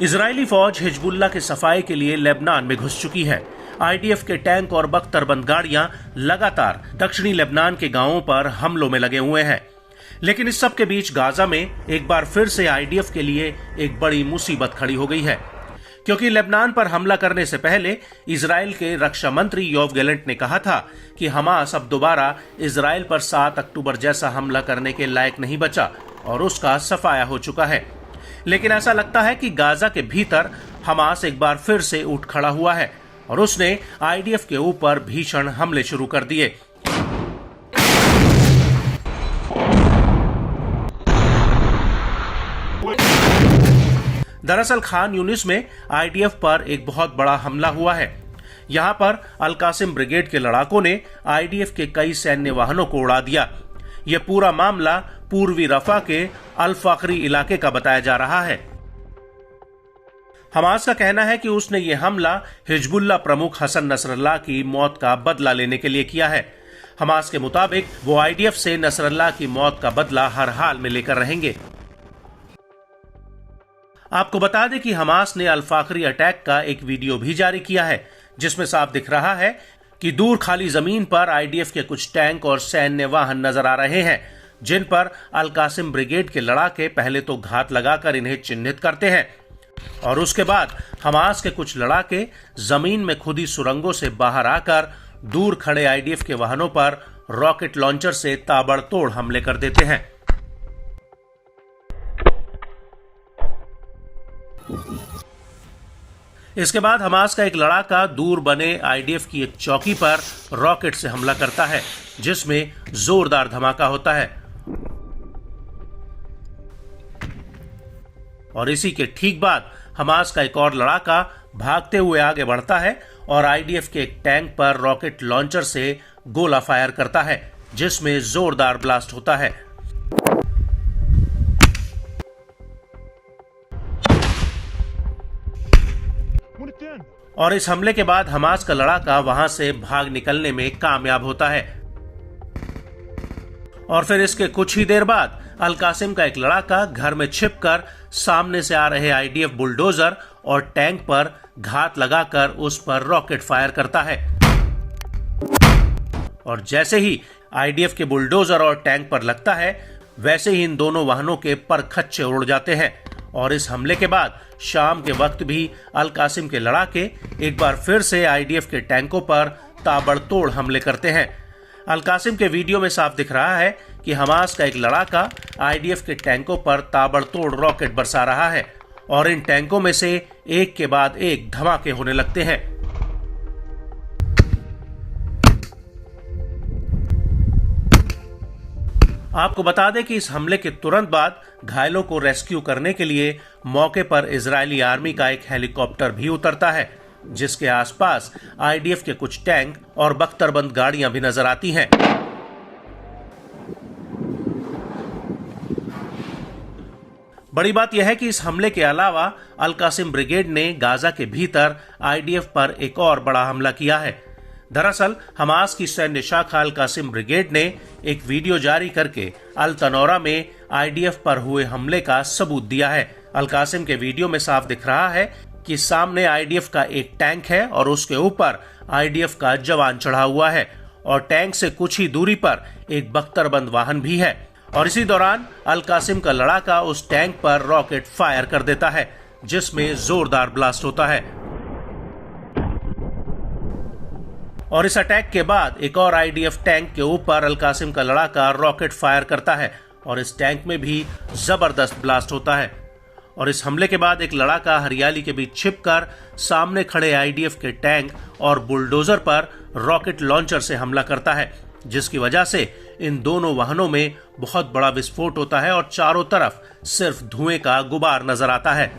Israeli फौज Hezbollah के सफाई के लिए लेबनान में घुस चुकी है। आईडीएफ के टैंक और बख्तरबंद गाड़ियां लगातार दक्षिणी लेबनान के गांवों पर हमलों में लगे हुए हैं। लेकिन इस सब के बीच गाजा में एक बार फिर से आईडीएफ के लिए एक बड़ी मुसीबत खड़ी हो गई है, क्योंकि लेबनान पर हमला करने से पहले इजराइल के रक्षा मंत्री योव गैलेंट ने कहा था कि हमास अब दोबारा इजराइल पर 7 अक्टूबर जैसा हमला करने के लायक नहीं बचा और उसका सफाया हो चुका है। लेकिन ऐसा लगता है कि गाजा के भीतर हमास एक बार फिर से उठ खड़ा हुआ है और उसने आईडीएफ के ऊपर भीषण हमले शुरू कर दिए। दरअसल खान यूनिस में आईडीएफ पर एक बहुत बड़ा हमला हुआ है। यहां पर अल कासिम ब्रिगेड के लड़ाकों ने आईडीएफ के कई सैन्य वाहनों को उड़ा दिया। यह पूरा मामला पूर्वी रफा के अल फाखरी इलाके का बताया जा रहा है। हमास का कहना है कि उसने यह हमला हिजबुल्लाह प्रमुख हसन नसरल्लाह की मौत का बदला लेने के लिए किया है। हमास के मुताबिक वो आईडीएफ से नसरल्लाह की मौत का बदला हर हाल में लेकर रहेंगे। आपको बता दें कि हमास ने अल फाखरी अटैक का एक वीडियो भी जारी किया है, जिसमें साफ दिख रहा है कि दूर खाली जमीन पर आईडीएफ के कुछ टैंक और सैन्य वाहन नजर आ रहे हैं, जिन पर अल कासिम ब्रिगेड के लड़ाके पहले तो घात लगाकर इन्हें चिन्हित करते हैं और उसके बाद हमास के कुछ लड़ाके जमीन में खुदी सुरंगों से बाहर आकर दूर खड़े आईडीएफ के वाहनों पर रॉकेट लॉन्चर से ताबड़तोड़ हमले कर देते हैं। इसके बाद हमास का एक लड़ाका दूर बने आईडीएफ की एक चौकी पर रॉकेट से हमला करता है, जिसमें जोरदार धमाका होता है और इसी के ठीक बाद हमास का एक और लड़ाका भागते हुए आगे बढ़ता है और आईडीएफ के एक टैंक पर रॉकेट लॉन्चर से गोला फायर करता है, जिसमें जोरदार ब्लास्ट होता है। और इस हमले के बाद हमास का लड़ाका वहां से भाग निकलने में कामयाब होता है और फिर इसके कुछ ही देर बाद अल कासिम का एक लड़ाका घर में छिपकर सामने से आ रहे आईडीएफ बुलडोजर और टैंक पर घात लगाकर उस पर रॉकेट फायर करता है और जैसे ही आईडीएफ के बुलडोजर और टैंक पर लगता है, वैसे ही इन दोनों वाहनों के परखच्चे उड़ जाते हैं। और इस हमले के बाद शाम के वक्त भी अल कासिम के लड़ाके एक बार फिर से आईडीएफ के टैंकों पर ताबड़तोड़ हमले करते हैं। अल कासिम के वीडियो में साफ दिख रहा है कि हमास का एक लड़ाका आईडीएफ के टैंकों पर ताबड़तोड़ रॉकेट बरसा रहा है और इन टैंकों में से एक के बाद एक धमाके होने लगते हैं। आपको बता दें कि इस हमले के तुरंत बाद घायलों को रेस्क्यू करने के लिए मौके पर इजरायली आर्मी का एक हेलीकॉप्टर भी उतरता है, जिसके आसपास आईडीएफ के कुछ टैंक और बख्तरबंद गाड़ियां भी नजर आती हैं। बड़ी बात यह है कि इस हमले के अलावा अल कासिम ब्रिगेड ने गाजा के भीतर आईडीएफ पर एक और बड़ा हमला किया है। दरअसल हमास की सैन्य शाखा अल कासिम ब्रिगेड ने एक वीडियो जारी करके अल तनौरा में आईडीएफ पर हुए हमले का सबूत दिया है। अल कासिम के वीडियो में साफ दिख रहा है कि सामने आईडीएफ का एक टैंक है और उसके ऊपर आईडीएफ का जवान चढ़ा हुआ है और टैंक से कुछ ही दूरी पर एक बख्तरबंद वाहन भी है और इसी दौरान अल कासिम का लड़ाका उस टैंक पर रॉकेट फायर कर देता है, जिसमें जोरदार ब्लास्ट होता है। और इस अटैक के बाद एक और आईडीएफ टैंक के ऊपर अल कासिम का लड़ाका रॉकेट फायर करता है और इस टैंक में भी जबरदस्त ब्लास्ट होता है। और इस हमले के बाद एक लड़ाका हरियाली के बीच छिपकर सामने खड़े आईडीएफ के टैंक और बुलडोजर पर रॉकेट लॉन्चर से हमला करता है, जिसकी वजह से इन दोनों वाहनों में बहुत बड़ा विस्फोट होता है और चारों तरफ सिर्फ धुएं का गुबार नजर आता है।